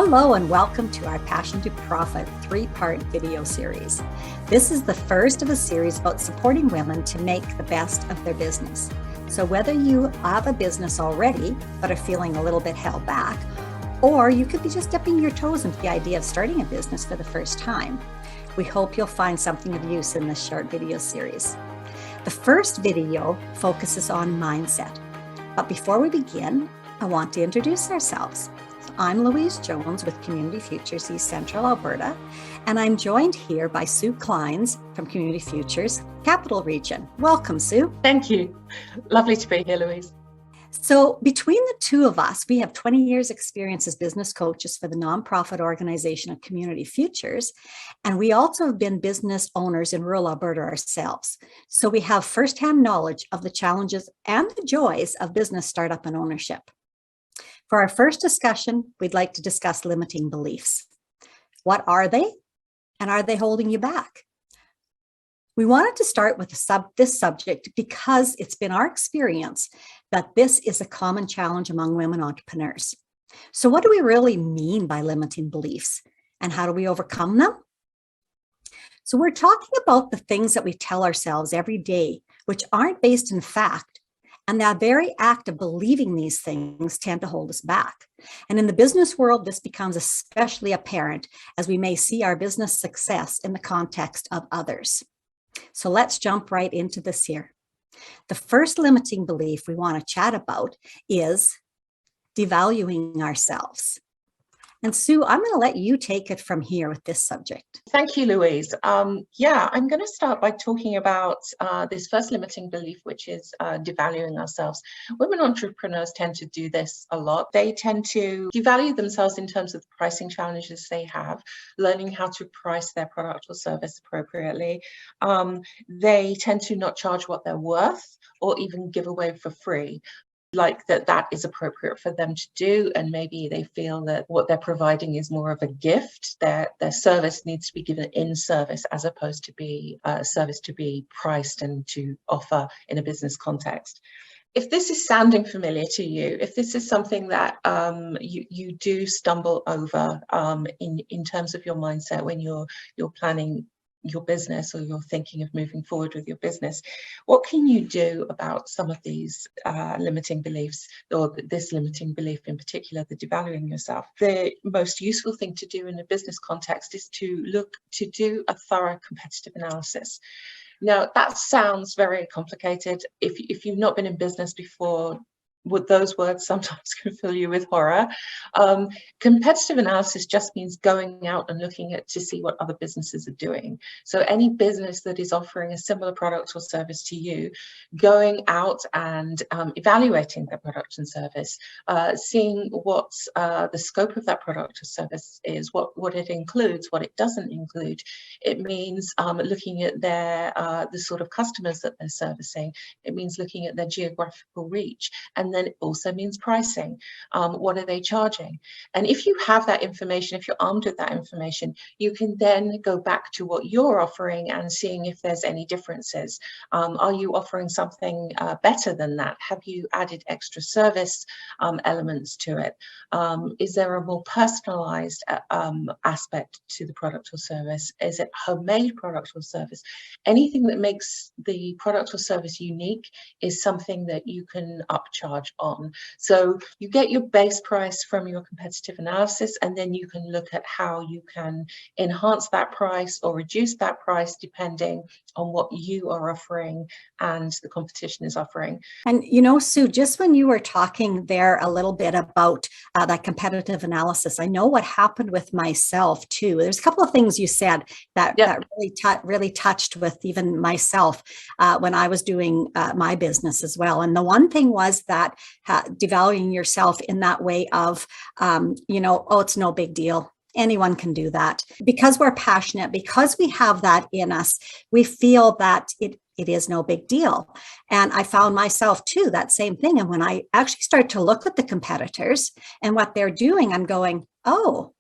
Hello and welcome to our Passion to Profit 3-part video series. This is the first of a series about supporting women to make the best of their business. So whether you have a business already but are feeling a little bit held back, or you could be just dipping your toes into the idea of starting a business for the first time, we hope you'll find something of use in this short video series. The first video focuses on mindset. But before we begin, I want to introduce ourselves. I'm Louise Jones with Community Futures East Central Alberta, and I'm joined here by Sue Kleins from Community Futures Capital Region. Welcome, Sue. Thank you. Lovely to be here, Louise. So between the two of us, we have 20 years experience as business coaches for the nonprofit organization of Community Futures, and we also have been business owners in rural Alberta ourselves. So we have firsthand knowledge of the challenges and the joys of business startup and ownership. For our first discussion, we'd like to discuss limiting beliefs. What are they, and are they holding you back? We wanted to start with this subject because it's been our experience that this is a common challenge among women entrepreneurs. So what do we really mean by limiting beliefs, and how do we overcome them? So we're talking about the things that we tell ourselves every day, which aren't based in fact, and that very act of believing these things tend to hold us back. And in the business world, this becomes especially apparent as we may see our business success in the context of others. So let's jump right into this here. The first limiting belief we want to chat about is devaluing ourselves. And Sue, I'm going to let you take it from here with this subject. Thank you, Louise. I'm going to start by talking about this first limiting belief, which is devaluing ourselves. Women entrepreneurs tend to do this a lot. They tend to devalue themselves in terms of the pricing challenges they have, learning how to price their product or service appropriately. They tend to not charge what they're worth or even give away for free. Like that is appropriate for them to do, and maybe they feel that what they're providing is more of a gift. Their service needs to be given in service as opposed to be a service to be priced and to offer in a business context. If this is sounding familiar to you, if this is something that you do stumble over in terms of your mindset when you're planning your business or you're thinking of moving forward with your business, what can you do about some of these limiting beliefs, or this limiting belief in particular, the devaluing yourself? The most useful thing to do in a business context is to do a thorough competitive analysis. Now, that sounds very complicated. If you've not been in business before, those words sometimes can fill you with horror. Competitive analysis just means going out and looking to see what other businesses are doing. So any business that is offering a similar product or service to you, going out and evaluating their product and service, seeing what the scope of that product or service is, what it includes, what it doesn't include. It means looking at the sort of customers that they're servicing. It means looking at their geographical reach. And then it also means pricing. What are they charging? And if you have that information, if you're armed with that information, you can then go back to what you're offering and seeing if there's any differences. Are you offering something better than that? Have you added extra service elements to it? Is there a more personalized aspect to the product or service? Is it homemade product or service? Anything that makes the product or service unique is something that you can upcharge on. So you get your base price from your competitive analysis, and then you can look at how you can enhance that price or reduce that price depending on what you are offering and the competition is offering. And you know, Sue, just when you were talking there a little bit about that competitive analysis, I know what happened with myself too. There's a couple of things you said that really touched with even myself when I was doing my business as well. And the one thing was that devaluing yourself in that way of, oh, it's no big deal. Anyone can do that. Because we're passionate, because we have that in us, we feel that it is no big deal. And I found myself too, that same thing. And when I actually start to look at the competitors and what they're doing, I'm going, oh,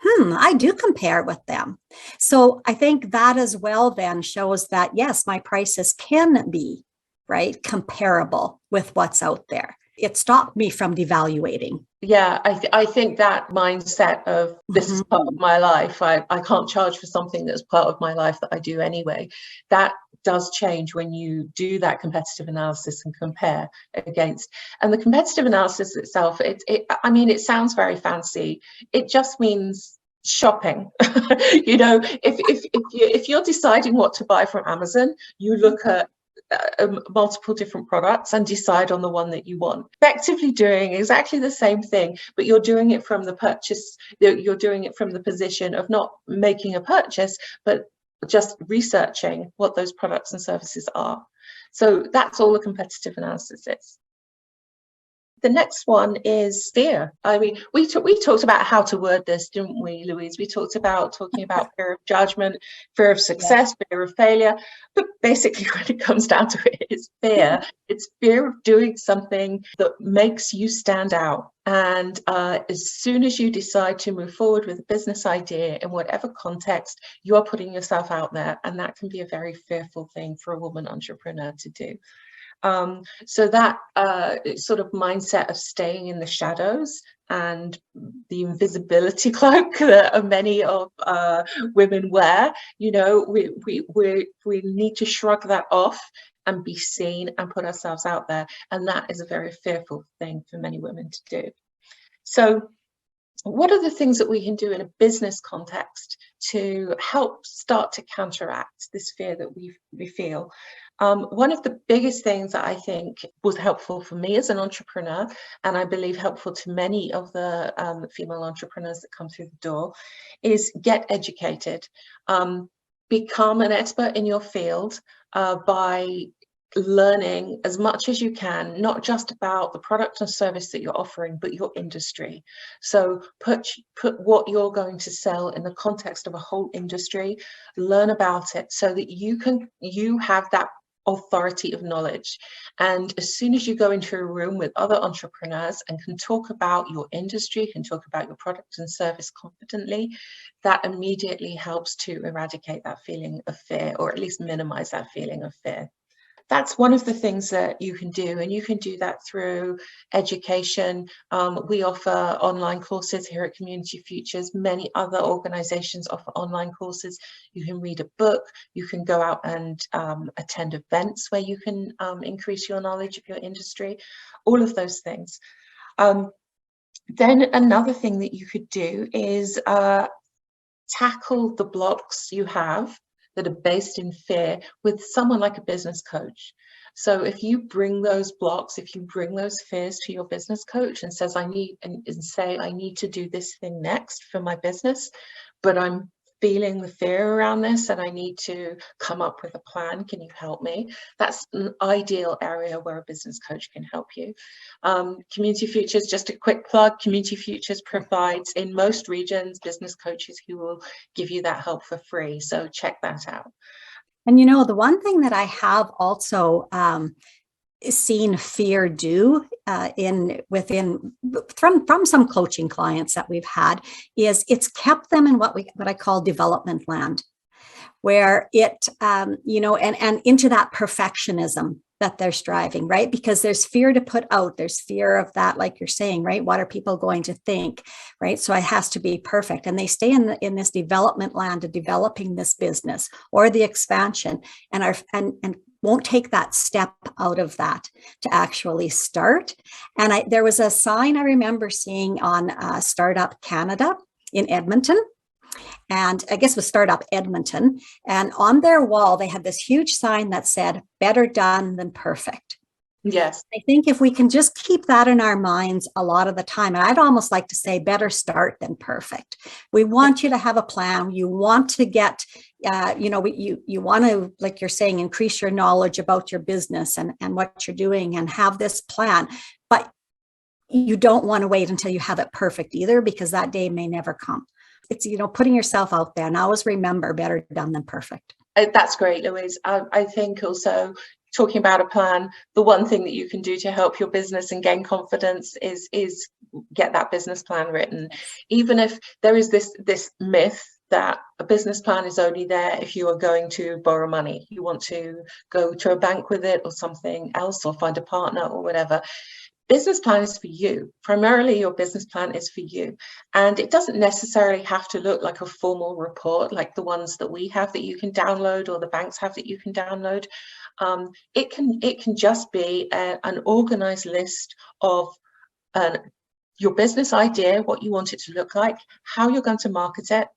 I do compare with them. So I think that as well then shows that, yes, my prices can be, right, comparable with what's out there. it stopped me from devaluating. Yeah, I think that mindset of this is part of my life, I can't charge for something that's part of my life that I do anyway, that does change when you do that competitive analysis and compare against. And the competitive analysis itself, I mean, it sounds very fancy. It just means shopping. You know, if you're deciding what to buy from Amazon, you look at multiple different products and decide on the one that you want. Effectively doing exactly the same thing, but you're doing it from the purchase, you're doing it from the position of not making a purchase, but just researching what those products and services are. So that's all the competitive analysis is. The next one is fear. I mean, we talked about how to word this, didn't we, Louise? We talked about talking about fear of judgment, fear of success, fear of failure. But basically, when it comes down to it, it's fear. It's fear of doing something that makes you stand out. And as soon as you decide to move forward with a business idea in whatever context, you are putting yourself out there. And that can be a very fearful thing for a woman entrepreneur to do. So that sort of mindset of staying in the shadows and the invisibility cloak that many of women wear, you know, we need to shrug that off and be seen and put ourselves out there. And that is a very fearful thing for many women to do. So what are the things that we can do in a business context to help start to counteract this fear that we feel? One of the biggest things that I think was helpful for me as an entrepreneur, and I believe helpful to many of the female entrepreneurs that come through the door, is get educated. Become an expert in your field by learning as much as you can, not just about the product and service that you're offering, but your industry. So put what you're going to sell in the context of a whole industry, learn about it so that you have that authority of knowledge. And as soon as you go into a room with other entrepreneurs and can talk about your industry, can talk about your product and service confidently, that immediately helps to eradicate that feeling of fear, or at least minimize that feeling of fear. That's one of the things that you can do, and you can do that through education. We offer online courses here at Community Futures. Many other organizations offer online courses. You can read a book, you can go out and attend events where you can increase your knowledge of your industry, all of those things. Then another thing that you could do is tackle the blocks you have that are based in fear with someone like a business coach. So if you bring those blocks, if you bring those fears to your business coach and says, I need to do this thing next for my business, but I'm feeling the fear around this and I need to come up with a plan. Can you help me? That's an ideal area where a business coach can help you. Community Futures, just a quick plug, Community Futures provides in most regions business coaches who will give you that help for free. So check that out. And you know, the one thing that I have also seen fear do from some coaching clients that we've had is it's kept them in what I call development land, where it you know, and into that perfectionism that they're striving, right? Because there's fear to put out, there's fear of that, like you're saying, right? What are people going to think, right? So it has to be perfect, and they stay in this development land of developing this business or the expansion, and won't take that step out of that to actually start. And there was a sign I remember seeing on Startup Canada in Edmonton, and I guess it was Startup Edmonton. And on their wall, they had this huge sign that said, better done than perfect. Yes. I think if we can just keep that in our minds a lot of the time, and I'd almost like to say better start than perfect. We want you to have a plan. You want to get, you know, you want to, like you're saying, increase your knowledge about your business and what you're doing and have this plan. But you don't want to wait until you have it perfect either, because that day may never come. It's, you know, putting yourself out there, and always remember, better done than perfect. That's great, Louise. I think also talking about a plan, the one thing that you can do to help your business and gain confidence is get that business plan written. Even if there is this myth that a business plan is only there if you are going to borrow money, you want to go to a bank with it or something else, or find a partner or whatever. business plan is for you. Primarily, your business plan is for you. And it doesn't necessarily have to look like a formal report like the ones that we have that you can download or the banks have that you can download. It can just be an organized list of your business idea, what you want it to look like, how you're going to market it,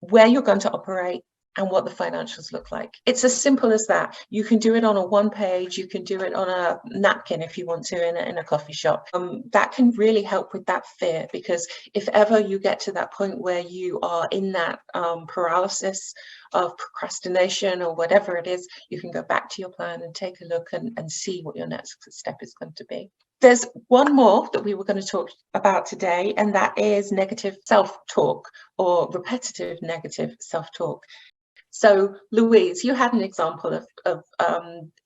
where you're going to operate, and what the financials look like. It's as simple as that. You can do it on a one page, you can do it on a napkin if you want to in a coffee shop. That can really help with that fear, because if ever you get to that point where you are in that paralysis of procrastination or whatever it is, you can go back to your plan and take a look and see what your next step is going to be. There's one more that we were going to talk about today, and that is negative self-talk or repetitive negative self-talk. So, Louise, you had an example of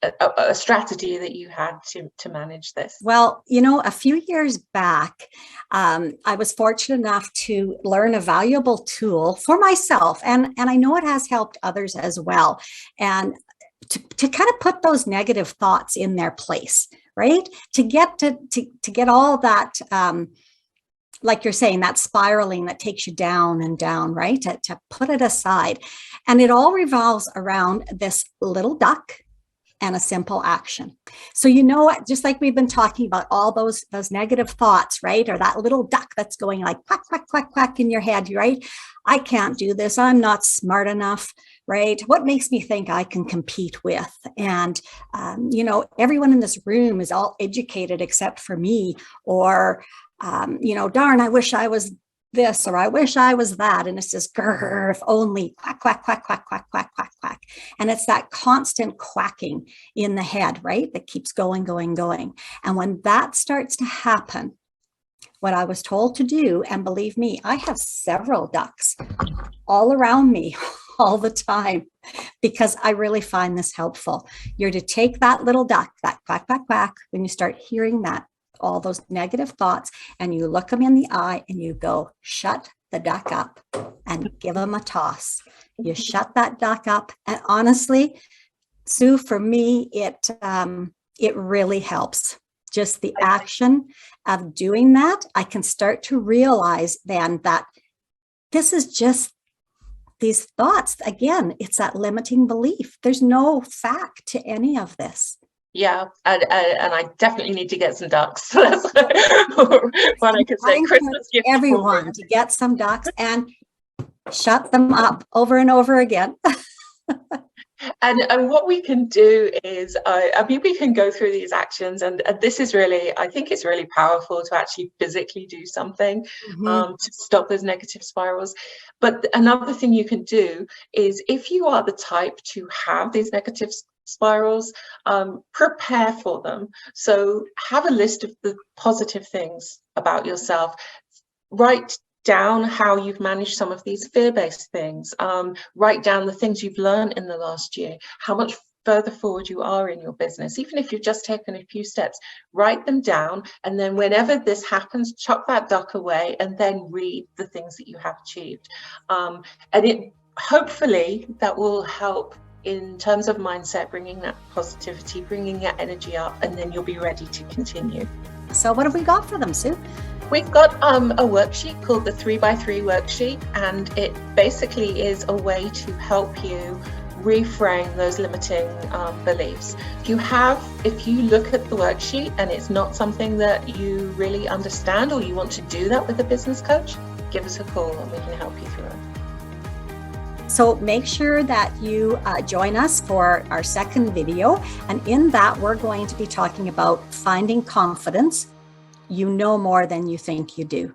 a strategy that you had to manage this. Well, a few years back, I was fortunate enough to learn a valuable tool for myself, and I know it has helped others as well. And to kind of put those negative thoughts in their place, right? To get all that. Like you're saying, that spiraling that takes you down and down, right? To put it aside. And it all revolves around this little duck and a simple action. So, just like we've been talking about all those negative thoughts, right? Or that little duck that's going like quack, quack, quack, quack in your head, right? I can't do this. I'm not smart enough, right? What makes me think I can compete with? And, everyone in this room is all educated except for me, or darn, I wish I was this, or I wish I was that. And it's just, grr, if only, quack, quack, quack, quack, quack, quack, quack, quack. And it's that constant quacking in the head, right? That keeps going, going, going. And when that starts to happen, what I was told to do, and believe me, I have several ducks all around me all the time, because I really find this helpful. You're to take that little duck, that quack, quack, quack, when you start hearing that, all those negative thoughts, and you look them in the eye and you go, shut the duck up, and give them a toss. You shut that duck up. And honestly, Sue, for me, it really helps. Just the action of doing that, I can start to realize then that this is just these thoughts. Again, it's that limiting belief. There's no fact to any of this. Yeah, and I definitely need to get some ducks. That's what I could say. Christmas gift everyone to get some ducks and shut them up over and over again. And what we can do is, we can go through these actions, and this is really, I think it's really powerful to actually physically do something to stop those negative spirals. But another thing you can do is, if you are the type to have these negative spirals, prepare for them. So have a list of the positive things about yourself. Write down how you've managed some of these fear-based things. Write down the things you've learned in the last year, how much further forward you are in your business. Even if you've just taken a few steps, write them down. And then whenever this happens, chuck that duck away and then read the things that you have achieved. And it hopefully that will help in terms of mindset, bringing that positivity, bringing that energy up, and then you'll be ready to continue. So what have we got for them, Sue? We've got a worksheet called the 3x3 worksheet, and it basically is a way to help you reframe those limiting beliefs. If you look at the worksheet and it's not something that you really understand, or you want to do that with a business coach, give us a call and we can help you through it. So make sure that you join us for our second video. And in that, we're going to be talking about finding confidence. You know more than you think you do.